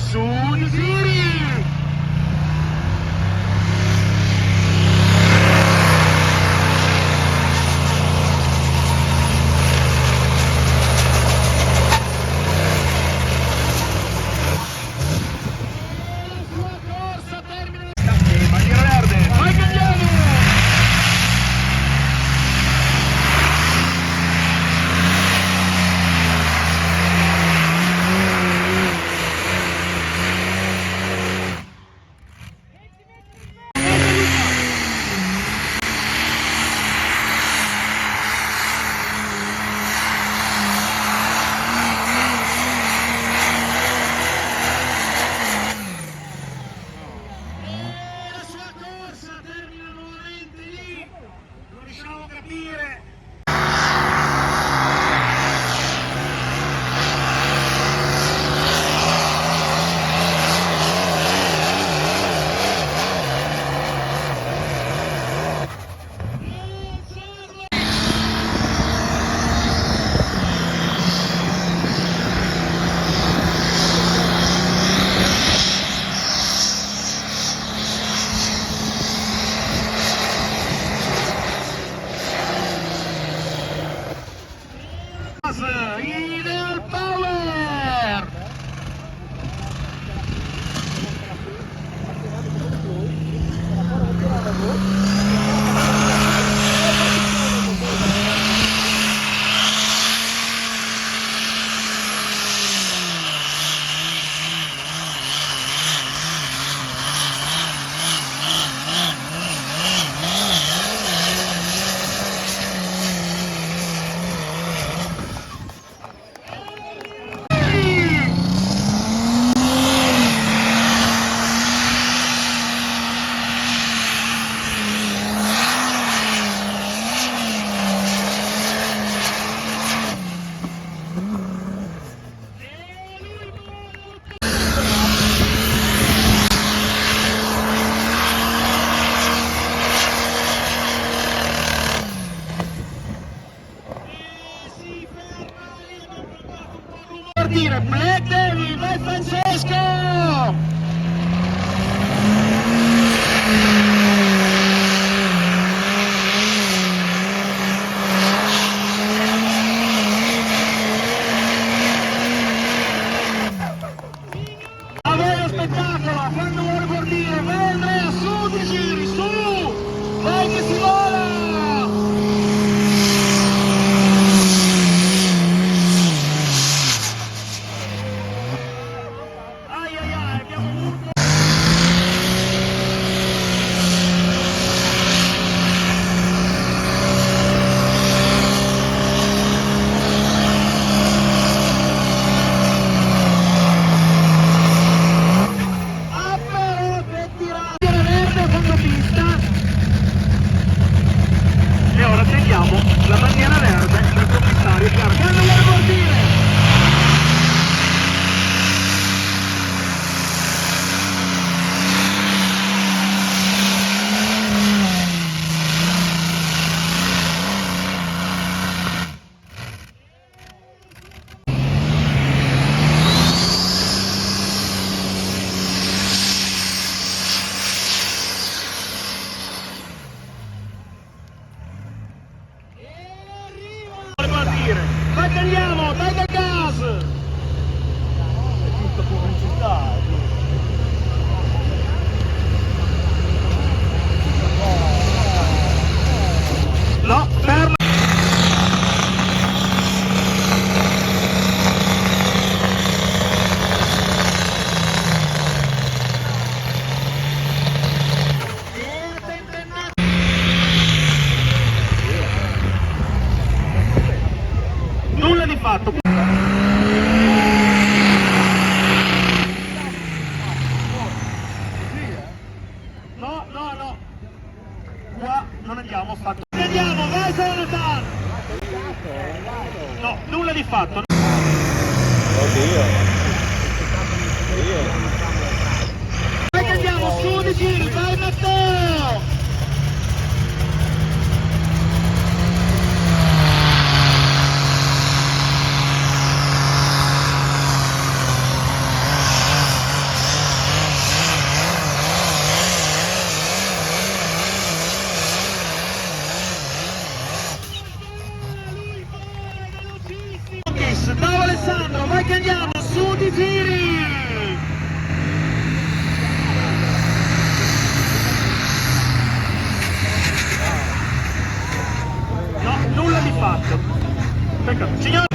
su di giri. Ideal Power! Black Devil, vai Francesco! A voi lo spettacolo, quando vuole partire, vai Andrea, su di giri, su! Vai che si vola! La bandiera verde del commissario Carcano vuole partire! Tagliamo, dai del gas! È tutta pubblicità. No, fermo! Nulla di fatto. No. Qua non andiamo, fatto. Andiamo, vai Jonathan! No, nulla di fatto. Oddio. Vai che andiamo, su di giri, vai Matteo! Carlos, bravo Alessandro, vai che andiamo, su di giri! No, nulla di fatto. Peccato. Signori!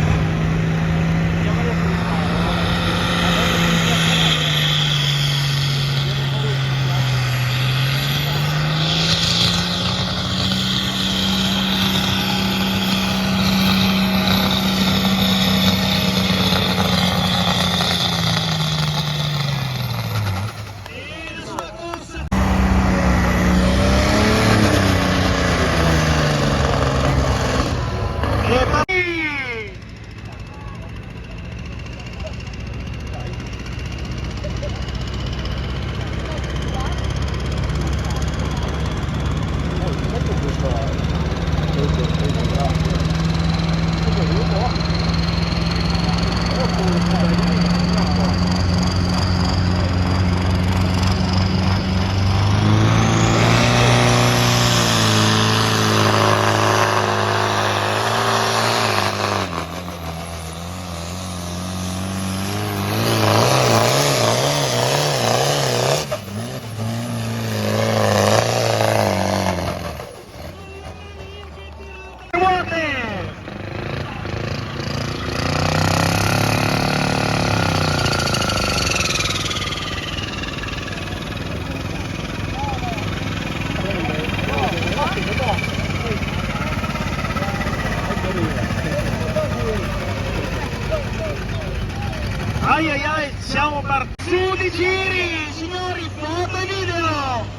Ai ai ai, siamo partiti! Su di giri, signori, foto e video!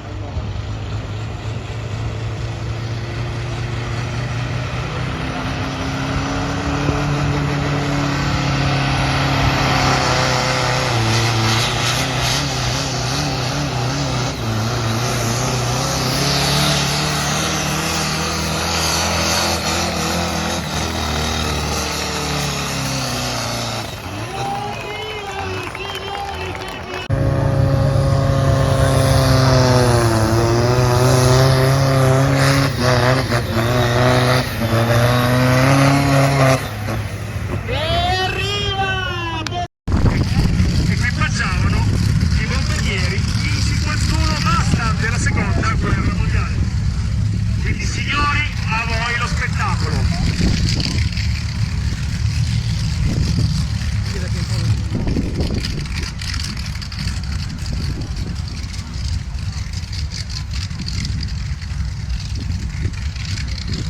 Signori, a voi lo spettacolo!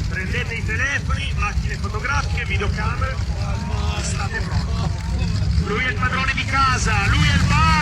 Prendete i telefoni, macchine fotografiche, videocamere, state pronti. Lui è il padrone di casa, lui è il bar!